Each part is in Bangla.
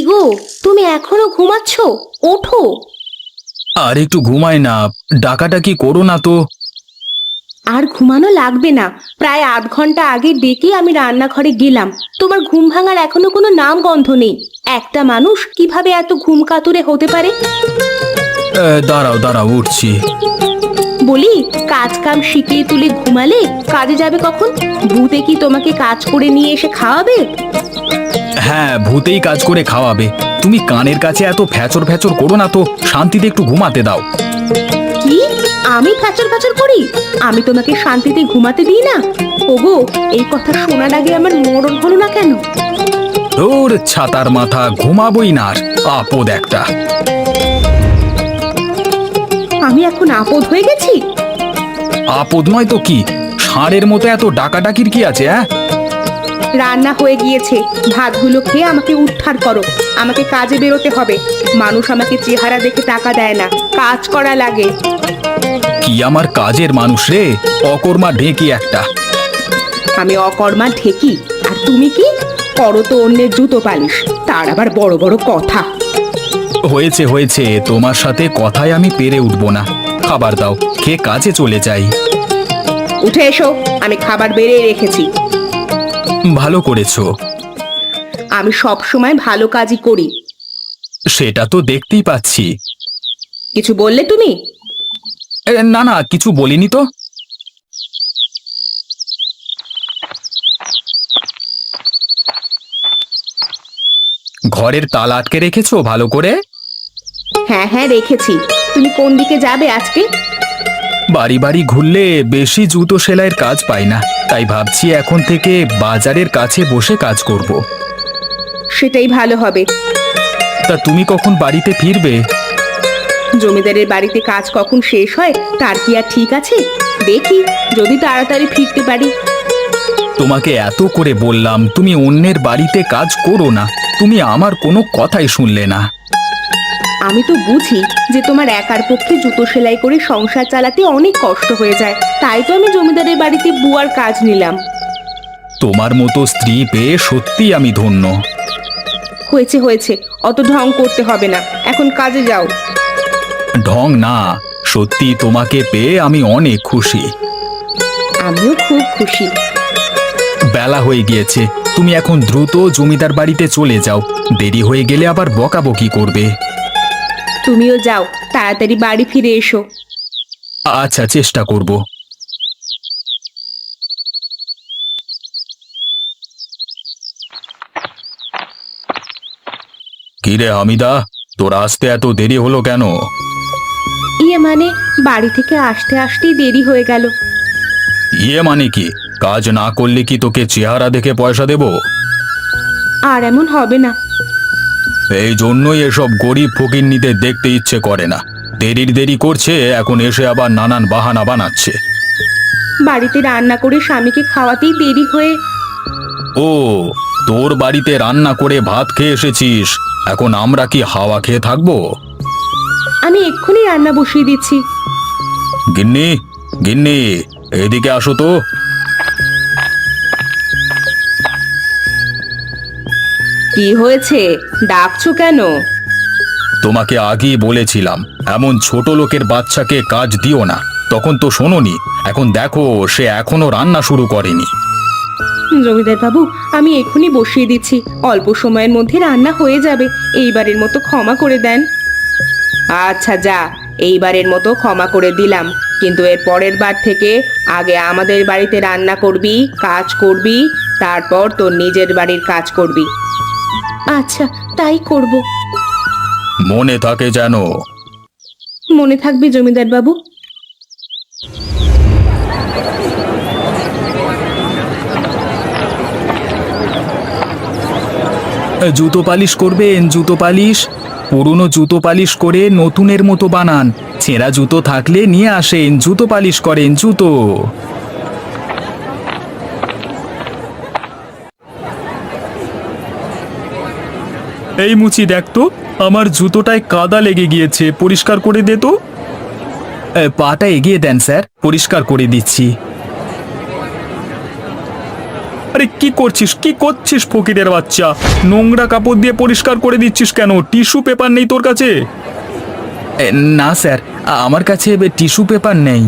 গো, তুমি এখনো ঘুমাচ্ছ? ওঠো। আর একটু ঘুমাই না, ডাকাডাকি করো না তো। আর ঘুমানো লাগবে না, প্রায় আধ ঘন্টা আগে ডেকে আমি রান্নাঘরে গেলাম। তোমার ঘুম ভাঙার এখনো কোনো নাম গন্ধ নেই। একটা মানুষ কিভাবে এত ঘুম কাতুরে হতে পারে? দাঁড়াও দাঁড়াও, উঠছি। বলি, কাজ কাম শিখিয়ে তুলে ঘুমালে কাজে যাবে কখন? ভূতে কি তোমাকে কাজ করে নিয়ে এসে খাওয়াবে? হ্যাঁ, ভূতেই কাজ করে খাওয়াবে। তুমি কানের কাছে এত ফ্যাচর ফ্যাচর করো না তো, শান্তিতে একটু ঘুমাতে দাও। কি? আমি ফ্যাচর ফ্যাচর করি? আমি তোমাকে শান্তিতে ঘুমাতে দিই না? ওগো, এই কথা শোনার আগে আমার মরণ হলো না কেন? তোর ছাতার মাথা, ঘুমাবই না আর, আপদ একটা। আমি এখন আপদ হয়ে গেছি? আপদ নয় তো কি, ষাঁড়ের মতো এত ডাকাডাকির কি আছে? হ্যাঁ, রান্না হয়ে গিয়েছে, ভাতগুলো খেয়ে আমাকে উদ্ধার করো। আমাকে কাজে বেরোতে হবে। মানুষ আমাকে চেহারা দেখে টাকা দেয় না, কাজ করা লাগে। কি আমার কাজের মানুষ রে, অকর্মা ঢেকি একটা। আমি অকর্মা ঢেকি, আর তুমি কি করো? তো অন্যের জুতো পালিশ, তার আবার বড় বড় কথা। হয়েছে হয়েছে, তোমার সাথে কথায় আমি পেরে উঠবো না। খাবার দাও, খেয়ে কাজে চলে যাই। উঠে এসো, আমি খাবার বেড়ে রেখেছি। ভালো করেছো। আমি সব সময় ভালো কাজই করি। সেটা তো দেখতেই পাচ্ছি। কিছু বললে তুমি? না না, কিছু বলিনি তো। ঘরের তালা আটকে রেখেছো ভালো করে? হ্যাঁ হ্যাঁ, রেখেছি। তুমি কোন দিকে যাবে আজকে? বাড়ি বাড়ি ঘুরলে বেশি জুতো সেলাইয়ের কাজ পাই না, তাই ভাবছি এখন থেকে বাজারের কাছে বসে কাজ করব। সেটাই ভালো হবে। তা তুমি কখন বাড়িতে ফিরবে? জমিদারের বাড়িতে কাজ কখন শেষ হয় তার কি আর ঠিক আছে? দেখি, যদি তাড়াতাড়ি ফিরতে পারি। তোমাকে এত করে বললাম তুমি অন্যের বাড়িতে কাজ করো না, তুমি আমার কোনো কথাই শুনলে না। আমি তো বুঝি যে তোমার একার পক্ষে জুতো সেলাই করে সংসার চালাতে অনেক কষ্ট হয়ে যায়, তাই তো আমি জমিদারের বাড়িতে বুয়ার কাজ নিলাম। তোমার মতো স্ত্রী পেয়ে সত্যি আমি ধন্য। হয়েছে হয়েছে, অত ঢং করতে হবে না, এখন কাজে যাও। ঢং না, সত্যি তোমাকে পেয়ে আমি অনেক খুশি। আমিও খুব খুশি। বেলা হয়ে গিয়েছে, তুমি এখন দ্রুত জমিদার বাড়িতে চলে যাও, দেরি হয়ে গেলে আবার বকাবকি করবে। তুমিও যাও, তাড়াতাড়ি বাড়ি ফিরে এসো। আচ্ছা, চেষ্টা করব। কিরে হামিদা, তোর আসতে এত দেরি হলো কেন? মানে বাড়ি থেকে আসতে আসতেই দেরি হয়ে গেল। মানে কি, কাজ না করলে কি তোকে চেহারা দেখে পয়সা দেব? আর এমন হবে না। এই জন্যই এসব গরিব ফকিন্নিদের দেখতে ইচ্ছে করে না। দেরি করছে, এখন এসে আবার নানান বাহানা বানাচ্ছে। বাড়িতে রান্না করে স্বামীকে খাওয়াতেই দেরি হয়ে। ও, তোর বাড়িতে রান্না করে ভাত খেয়ে এসেছিস, এখন আমরা কি হাওয়া খেয়ে থাকবো? আমি এক্ষুনি রান্না বসিয়ে দিচ্ছি। গিন্নি, গিন্নি, এদিকে আসো তো। কি হয়েছে, ডাকছো কেন? তোমাকে আগেই বলেছিলাম এমন ছোট লোকের বাচ্চাকে কাজ দিও না, তখন তো শোনোনি। এখন দেখো, সে এখনো রান্না শুরু করেনি। জমিদার বাবু, আমি এক্ষুনি বসিয়ে দিচ্ছি, অল্প সময়ের মধ্যে রান্না হয়ে যাবে। এইবারের মতো ক্ষমা করে দেন। আচ্ছা যা, এইবারের মতো ক্ষমা করে দিলাম, কিন্তু এর পরের বার থেকে আগে আমাদের বাড়িতে রান্না করবি, কাজ করবি, তারপর তোর নিজের বাড়ির কাজ করবি। আচ্ছা, তাই করব। মনে থাকে যেন। মনে থাকবে জমিদার বাবু। জুতো পালিশ করবেন? জুতো পালিশ পুরনো জুতো পালিশ করে নতুনের মতো বানান। ছেঁড়া জুতো থাকলে নিয়ে আসেন, জুতো পালিশ করেন। জুতো এই মুচি, দেখ তো আমার জুতোটায় কাদা লেগে গিয়েছে, পরিষ্কার করে দে তো। পাটা এগিয়ে দেন স্যার, পরিষ্কার করে দিচ্ছি। আরে কি করছিস ফকিরের বাচ্চা? নোংরা কাপড় দিয়ে পরিষ্কার করে দিচ্ছিস কেন? টিস্যু পেপার নেই তোর কাছে? না স্যার, আমার কাছে টিস্যু পেপার নেই।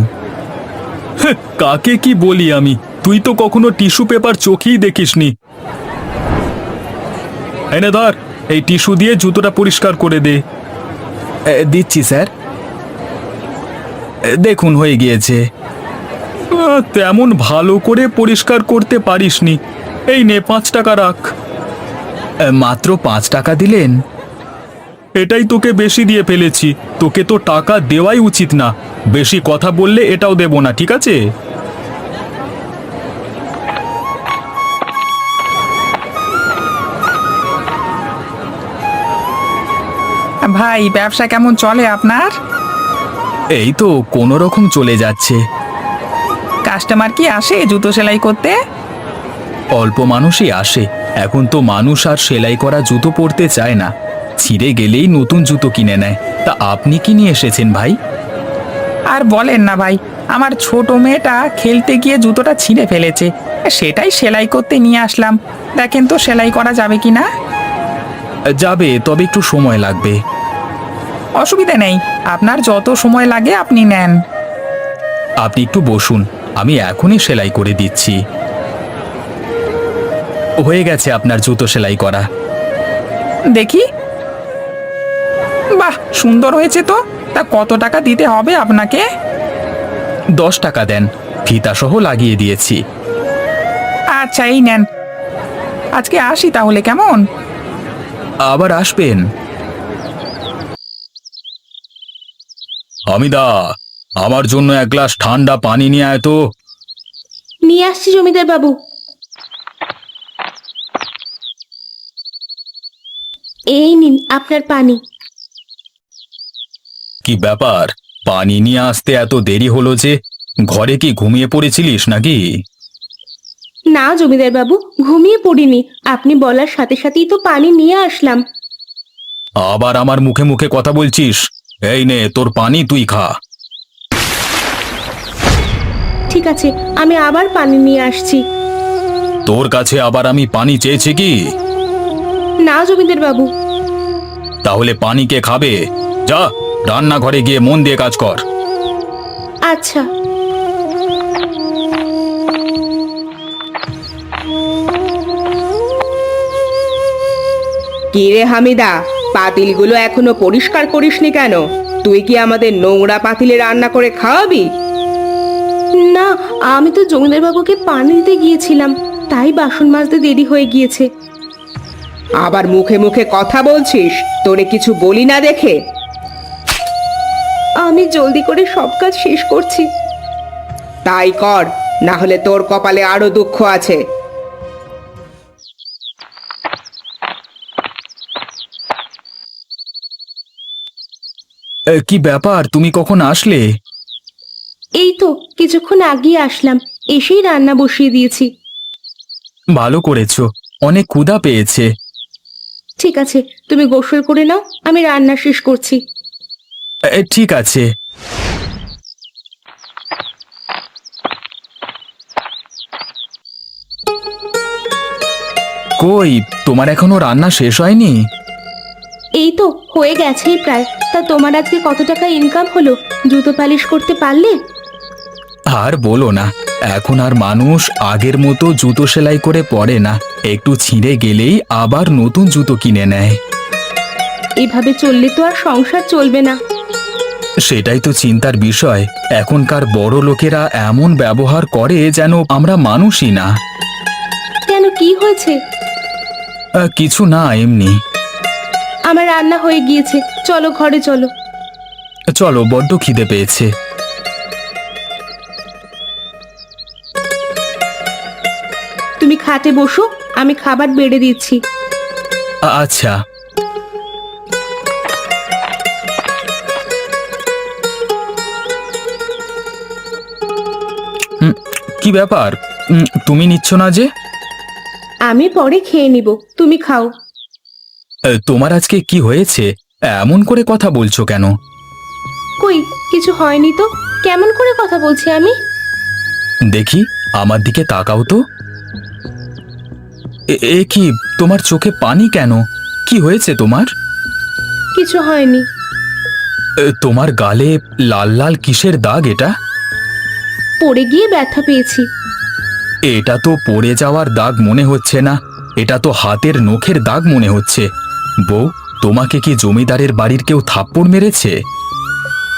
কাকে কি বলি আমি? তুই তো কখনো টিস্যু পেপার চোখেই দেখিসনি। এনে ধর, এই টিস্যু দিয়ে জুতোটা পরিষ্কার করে দে। দিচ্ছি স্যার। দেখুন হয়ে গিয়েছে। তেমন ভালো করে পরিষ্কার করতে পারিসনি। এই নে 5 টাকা রাখ। মাত্র 5 টাকা দিলেন? এটাই তোকে বেশি দিয়ে ফেলেছি। তোকে তো টাকা দেওয়াই উচিত না। বেশি কথা বললে এটাও দেব না, ঠিক আছে? ভাই, ব্যবসা কেমন চলে আপনার? এই তো কোনো রকম চলে যাচ্ছে। কাস্টমার কি আসে জুতো সেলাই করতে? অল্প মানুষই আসে। এখন তো মানুষ আর সেলাই করা জুতো পরতে চায় না, ছিঁড়ে গেলেই নতুন জুতো কিনে নেয়। তা আপনি কি নিয়ে এসেছেন ভাই? আর বলেন না ভাই, আমার ছোট মেয়েটা খেলতে গিয়ে জুতোটা ছিঁড়ে ফেলেছে। সেটাই সেলাই করতে নিয়ে আসলাম। দেখেন তো সেলাই করা যাবে কি না। যাবে, তবে একটু সময় লাগবে। অসুবিধা নেই, আপনার যত সময় লাগে আপনি নেন। আপনি একটু বসুন, আমি এখনই সেলাই করে দিচ্ছি। হয়ে গেছে আপনার জুতো সেলাই করা। দেখি। বাহ, সুন্দর হয়েছে তো। তা কত টাকা দিতে হবে আপনাকে? 10 টাকা দেন, ফিতা সহ লাগিয়ে দিয়েছি। আচ্ছা, এই নেন। আজকে আসি তাহলে, কেমন? আবার আসবেন। হামিদা, আমার জন্য 1 গ্লাস ঠান্ডা পানি নিয়ে আয় তো। নিয়ে আসছি জমিদার বাবু। এই নিন আপনার পানি। কি ব্যাপার, পানি নিয়ে আসতে এত দেরি হলো যে? ঘরে কি ঘুমিয়ে পড়েছিলিস নাকি? না জমিদার বাবু, ঘুমিয়ে পড়িনি। আপনি বলার সাথে সাথেই তো পানি নিয়ে আসলাম। আবার আমার মুখে মুখে কথা বলছিস? এই নে তোর পানি, তুই খা। ঠিক আছে, আমি আবার পানি নিয়ে আসছি। তোর কাছে আবার আমি পানি চেয়েছি কি? না জমিদার বাবু। তাহলে পানি কে খাবে? যা, রান্নাঘরে গিয়ে মন দিয়ে কাজ কর। আচ্ছা। কি রে হামিদা, পাতিলগুলো এখনো পরিষ্কার করিসনি কেন? তুই কি আমাদের নোংরা পাতিলে রান্না করে খাওয়াবি? না, আমি তো জমিদার বাবুকে পানি দিতে গিয়েছিলাম, তাই বাসন মাজতে দেরি হয়ে গিয়েছে। আবার মুখে মুখে কথা বলছিস? তোরে কিছু বলি না দেখে? আমি জলদি করে সব কাজ শেষ করছি। তাই কর, না হলে তোর কপালে আরো দুঃখ আছে। কি ব্যাপার, তুমি কখন আসলে? এই তো কিছুক্ষণ আগেই আসলাম, এসেই রান্না বসিয়ে দিয়েছি। ভালো করেছো, অনেক ক্ষুধা পেয়েছে। ঠিক আছে, তুমি গোসল করে নাও, আমি রান্না শেষ করছি। ঠিক আছে। কই, তোমার এখনো রান্না শেষ হয়নি? এই তো হয়ে গেছেই প্রায়। তা তোমার আজকে কত টাকা ইনকাম হলো? জুতো পালিশ করতে পারলে? আর বলো না, এখন আর মানুষ আগের মতো জুতো সেলাই করে পরে না। একটু ছিঁড়ে গেলেই আবার নতুন জুতো কিনে নেয়। এভাবে চললে তো আর সংসার চলবে না। সেটাই তো চিন্তার বিষয়। এখনকার বড় লোকেরা এমন ব্যবহার করে যেন আমরা মানুষই না। কেন, কি হয়েছে? কিছু না, এমনি। আমার রান্না হয়ে গিয়েছে, চলো ঘরে চলো। চলো, বড্ড খিদে পেয়েছে। তুমি খাটে বসো, আমি খাবার বেড়ে দিচ্ছি। আচ্ছা। কি ব্যাপার, তুমি নিচ্ছ না যে? আমি পরে খেয়ে নিব, তুমি খাও। তোমার আজকে কি হয়েছে? এমন করে কথা বলছো কেন? কই, কিছু হয়নি তো। কেমন করে কথা বলছি আমি? দেখি, আমার দিকে তাকাও তো। এ কি, তোমার চোখে পানি কেন? কি হয়েছে তোমার? কিছু হয়নি। তোমার গালে লাল লাল কিসের দাগ এটা? পড়ে গিয়ে ব্যথা পেয়েছি। এটা তো পড়ে যাওয়ার দাগ মনে হচ্ছে না, এটা তো হাতের নখের দাগ মনে হচ্ছে। বউ, তোমাকে কি জমিদারের বাড়ির কেউ থাপ্পড় মেরেছে?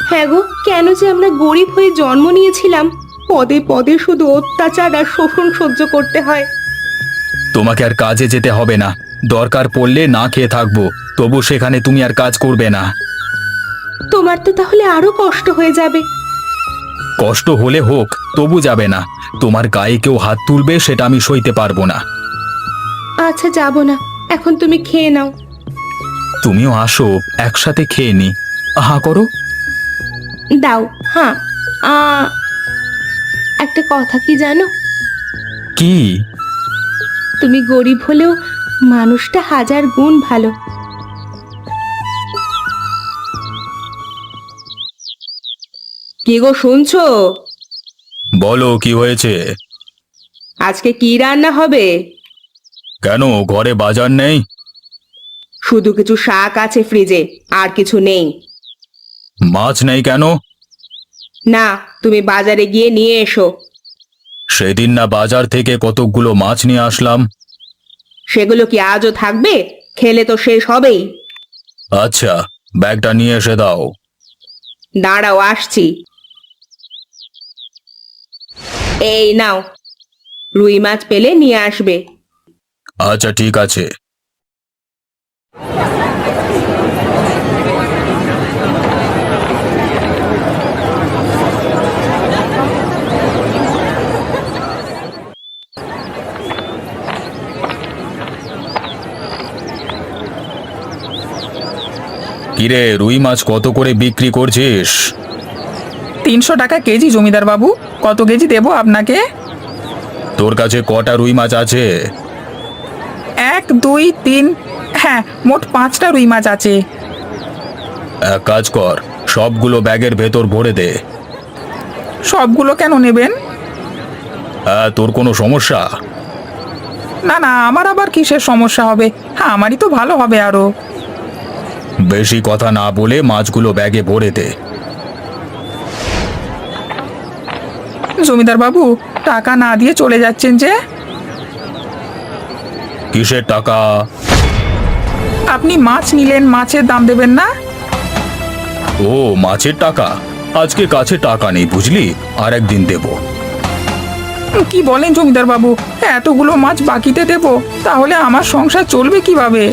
হ্যাঁ গো, কেন যে আমরা গরিব হয়ে জন্ম নিয়েছিলাম, পদে পদে শুধু অত্যাচার আর শোষণ সহ্য করতে হয়। তোমাকে আর কাজে যেতে হবে না, দরকার পড়লে না খেয়ে থাকবো, তবু সেখানে তুমি আর কাজ করবে না। তোমার তো তাহলে আরো কষ্ট হয়ে যাবে। কষ্ট হলে হোক, তবু যাবে না। তোমার গায়ে কেউ হাত তুলবে সেটা আমি সইতে পারবো না। আচ্ছা, যাব না, এখন তুমি খেয়ে নাও। তুমিও আসো, একসাথে খেয়ে নি। হা করো। দাও। হ্যাঁ। আ একটা কথা কি জানো? কি? তুমি গরিব হলেও মানুষটা হাজার গুণ ভালো। কি গো, শুনছো? বলো, কি হয়েছে? আজকে কি রান্না হবে? কেন, ঘরে বাজার নেই? শুধু কিছু শাক আছে ফ্রিজে, আর কিছু নেই। মাছ নেই কেন? না, তুমি বাজারে গিয়ে নিয়ে এসো। সেদিন না বাজার থেকে কতকগুলো মাছ নিয়ে আসলাম। সেগুলো কি আজও থাকবে? খেলে তো শেষ হবেই। আচ্ছা, ব্যাগটা নিয়ে এসে দাও। দাঁড়াও, আসছি। এই নাও, রুই মাছ পেলে নিয়ে আসবে। আচ্ছা, ঠিক আছে। কিরে, রুই মাছ কত করে বিক্রি করছিস? 300 টাকা কেজি জমিদার বাবু। কত কেজি দেবো আপনাকে? তোর কাছে কটা রুই মাছ আছে? 1, 2, 3, হ্যাঁ, মোট 5টা রুই মাছ আছে। এক কাজ কর, সবগুলো ব্যাগের ভেতর ভরে দে। সবগুলো কেন নেবেন? তোর কোনো সমস্যা? না না, আমার আবার কিসের সমস্যা হবে? হ্যাঁ, আমারই তো ভালো হবে আরো। বেশি কথা না বলে মাছগুলো ব্যাগে ভরে দে। জমিদার বাবু, টাকা না দিয়ে চলে যাচ্ছেন যে? কিসের টাকা? আপনি মাছ নিলেন, মাছের দাম দেবেন না? ও, মাছের টাকা? আজকে কাছে টাকা নেই বুঝলি, আর একদিন দেব। কি বলেন জমিদার বাবু? এতগুলো মাছ বাকিতে দেব, তাহলে আমার সংসার চলবে কিভাবে?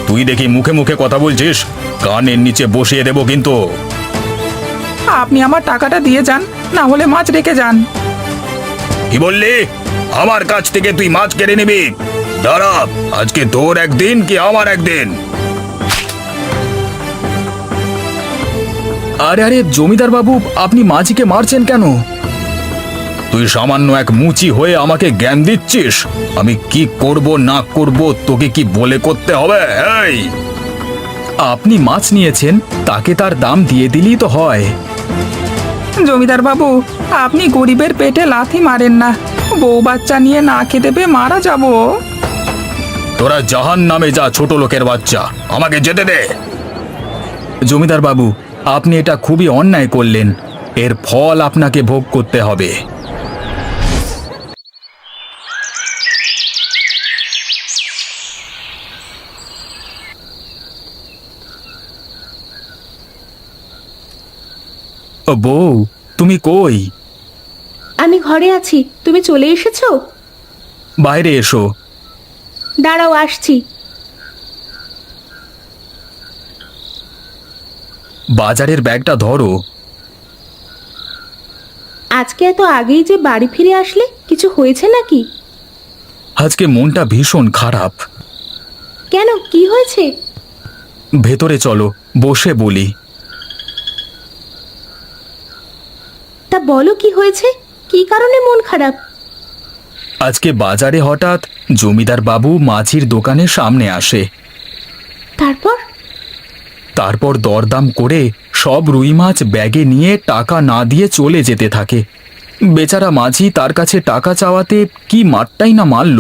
তুই দেখি মুখে মুখে কথা বলছিস, কানের নিচে বসিয়ে দেব কিন্তু। আপনি আমার টাকাটা দিয়ে যান, না হলে মাছ রেখে যান। কি বললি? আমার কাছ থেকে তুই মাছ কেড়ে নিবি? দাঁড়া, আজকে তোর একদিন কি আমার একদিন। আরে আরে জমিদার বাবু, আপনি মাঝিকে মারছেন কেন? তুই সামান্য এক মুচি হয়ে আমাকে জ্ঞান দিচ্ছিস? আমি কি করব না করব তোকে কি বলে করতে হবে? এই, আপনি মাছ নিয়েছেন, তাকে তার দাম দিয়ে দিলেই তো হয়। জমিদার বাবু, আপনি গরিবের পেটে লাথি মারেন না। বউ বাচ্চা নিয়ে না খেতে পেয়ে মারা যাব। তোরা জাহান নামে যা, ছোট লোকের বাচ্চা, আমাকে যেতে দে। জমিদার বাবু, আপনি এটা খুবই অন্যায় করলেন, এর ফল আপনাকে ভোগ করতে হবে। বউ, তুমি কই? আমি ঘরে আছি, তুমি চলে এসেছো? বাইরে এসো। দাঁড়াও, আসছি। বাজারের ব্যাগটা ধরো। আজকে এত আগেই যে বাড়ি ফিরে আসলে, কিছু হয়েছে নাকি? আজকে মনটা ভীষণ খারাপ। কেন, কি হয়েছে? ভেতরে চলো, বসে বলি। তা বলো, কি হয়েছে? কি কারণে মন খারাপ? আজকে বাজারে হঠাৎ জমিদার বাবু মাছির দোকানের সামনে আসে। তারপর? তারপর দরদাম করে সব রুই মাছ ব্যাগে নিয়ে টাকা না দিয়ে চলে যেতে থাকে। বেচারা মাঝি তার কাছে টাকা চাওয়াতে কি মারটাই না মারল।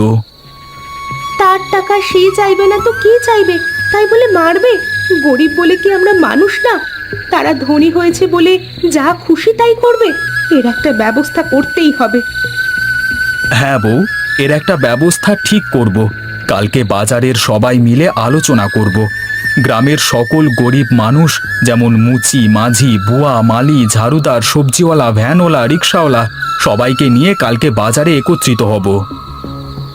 তার টাকা সে চাইবে না তো কে চাইবে, তাই বলে মারবে? গরিব বলে কি আমরা মানুষ না? তারা ধনী হয়েছে বলে যা খুশি তাই করবে? এর একটা ব্যবস্থা করতেই হবে। হ্যাঁ বউ, এর একটা ব্যবস্থা ঠিক করব। কালকে বাজারের সবাই মিলে আলোচনা করব। গ্রামের সকল গরিব মানুষ, যেমন মুচি, মাঝি, বুয়া, মালি, ঝাড়ুদার, সবজিওয়ালা, ভ্যানওয়ালা, রিক্সাওয়ালা, সবাইকে নিয়ে কালকে বাজারে একত্রিত হব।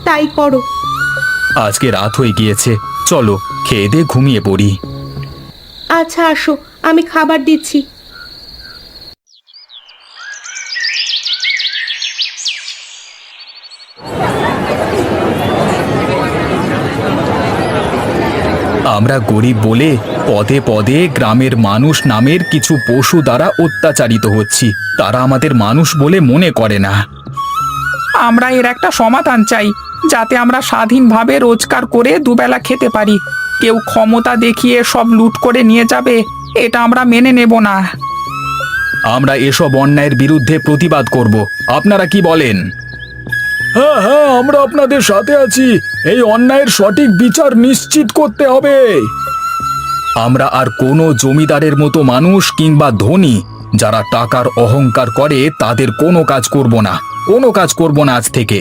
তাই করো। আজকে রাত হয়ে গিয়েছে, চলো খেয়ে দিয়ে ঘুমিয়ে পড়ি। আচ্ছা আসো, আমি খাবার দিচ্ছি। আমরা গরিব বলে পদে পদে গ্রামের মানুষ নামের কিছু পশু দ্বারা অত্যাচারিত হচ্ছি। তারা আমাদের মানুষ বলে মনে করে না। আমরা এর একটা সমাধান চাই, যাতে আমরা স্বাধীনভাবে রোজগার করে দুবেলা খেতে পারি। কেউ ক্ষমতা দেখিয়ে সব লুট করে নিয়ে যাবে, এটা আমরা মেনে নেব না। আমরা এসব অন্যায়ের বিরুদ্ধে প্রতিবাদ করব। আপনারা কি বলেন? হ্যাঁ হ্যাঁ, আমরা আপনাদের সাথে আছি। এই অন্যায়ের সঠিক বিচার নিশ্চিত করতে হবে। আমরা আর কোনো জমিদারের মতো মানুষ কিংবা ধনী যারা টাকার অহংকার করে তাদের কোনো কাজ করব না, কোনো কাজ করব না আজ থেকে।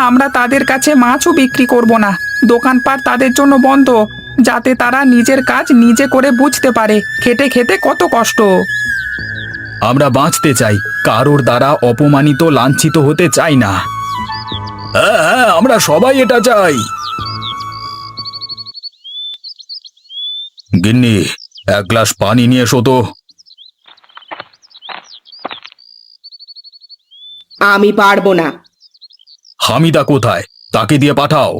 আমরা তাদের কাছে মাছও বিক্রি করব না, দোকানপাট তাদের জন্য বন্ধ, যাতে তারা নিজের কাজ নিজে করে বুঝতে পারে খেটে খেতে কত কষ্ট। আমরা বাঁচতে চাই, কারোর দ্বারা অপমানিত লাঞ্ছিত হতে চাই না। হ্যাঁ হ্যাঁ, আমরা সবাই এটা চাই। গিন্নি, এক গ্লাস পানি নিয়ে এসো তো। আমি পারবো না। হামিদা কোথায়? তাকে দিয়ে পাঠাও।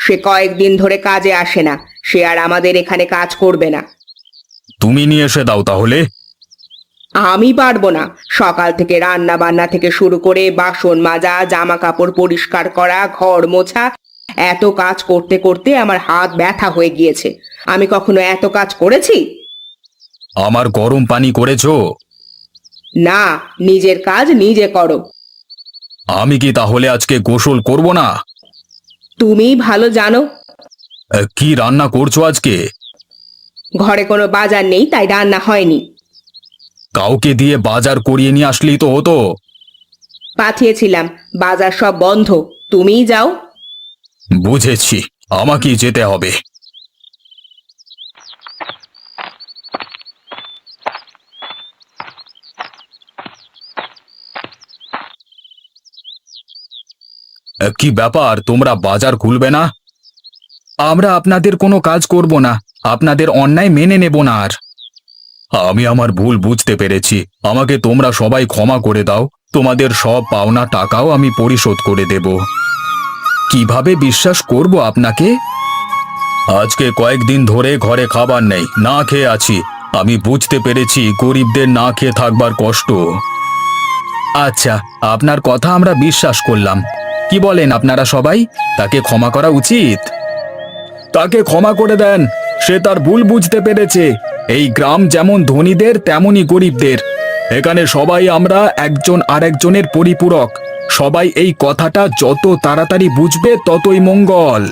সে কয়েকদিন ধরে কাজে আসে না, সে আর আমাদের এখানে কাজ করবে না। তুমি নিয়ে এসে দাও তাহলে। আমি পারবো না। সকাল থেকে রান্না বান্না থেকে শুরু করে বাসন মাজা, জামা কাপড় পরিষ্কার করা, ঘর মোছা, এত কাজ করতে করতে আমার হাত ব্যথা হয়ে গিয়েছে। আমি কখনো এত কাজ করেছি? আমার গরম পানি করেছো? না, নিজের কাজ নিজে করো। আমি কি তাহলে আজকে গোসল করব না? তুমিই ভালো জানো। কি রান্না করছো আজকে? ঘরে কোনো বাজার নেই, তাই রান্না হয়নি। কাউকে দিয়ে বাজার করিয়ে নিয়ে আসলেই তো হতো। পাঠিয়েছিলাম, বাজার সব বন্ধ। তুমিই যাও। বুঝেছি, আমাকেই যেতে হবে। কি ব্যাপার, তোমরা বাজার খুলবে না? আমরা আপনাদের কোনো কাজ করব না, আপনাদের অন্যায় মেনে নেব না আর। আমি আমার ভুল বুঝতে পেরেছি, আমাকে তোমরা সবাই ক্ষমা করে দাও। তোমাদের সব পাওনা টাকাও আমি পরিশোধ করে দেব। কিভাবে বিশ্বাস করব আপনাকে? আজকে কয়েকদিন ধরে ঘরে খাবার নেই, না খেয়ে আছি। আমি বুঝতে পেরেছি গরিবদের না খেয়ে থাকবার কষ্ট। আচ্ছা, আপনার কথা আমরা বিশ্বাস করলাম। কি বলেন আপনারা সবাই? তাকে ক্ষমা করা উচিত। তাকে ক্ষমা করে দেন, সে তার ভুল বুঝতে পেরেছে। এই গ্রাম যেমন ধনীদের তেমনই গরিবদের। এখানে সবাই আমরা একজন আরেকজনের পরিপূরক। সবাই এই কথাটা যত তাড়াতাড়ি বুঝবে ততই মঙ্গল।